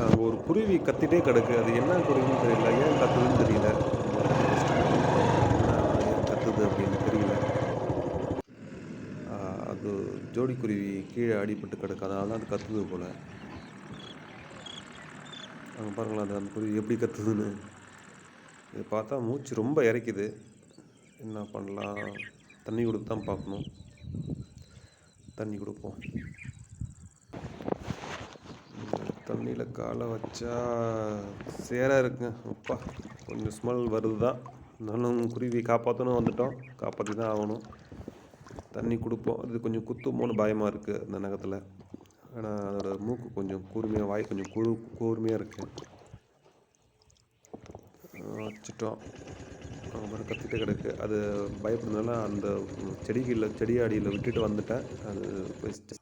அங்கே ஒரு குருவி கத்திட்டே கிடக்கு. அது என்ன குருவின்னு தெரியல. ஏன் கத்துதுன்னு தெரியல. ஸ்டார்டிங் பார்ப்போம். என்ன ஏன் கத்துது அப்படின்னு தெரியல. அது ஜோடி குருவி கீழே அடிபட்டு கிடக்கு. அதனால தான் அது கத்துது போல. அங்கே பாருங்களேன், அந்த குருவி எப்படி கத்துதுன்னு. இது பார்த்தா மூச்சு ரொம்ப இறைக்குது. என்ன பண்ணலாம்? தண்ணி கொடுத்து தான் பார்க்கணும். தண்ணி கொடுப்போம். தண்ணியில் காலை வச்சா சேராக இருக்குங்க. அப்பா, கொஞ்சம் ஸ்மெல் வருது தான். இருந்தாலும் குருவி காப்பாற்றணும் வந்துட்டோம். காப்பாற்றி தான் ஆகணும். தண்ணி கொடுப்போம். அது கொஞ்சம் குத்துமோன்னு பயமாக இருக்குது அந்த நகத்தில். ஆனால் அதோட மூக்கு கொஞ்சம் கூர்மையாக, வாய் கொஞ்சம் கூர்மையாக இருக்குது. வச்சுட்டோம். அப்புறம் கத்திட்டே கிடக்கு. அது பயப்படுறதுனால அந்த செடி அடியில் விட்டுட்டு வந்துட்டேன். அது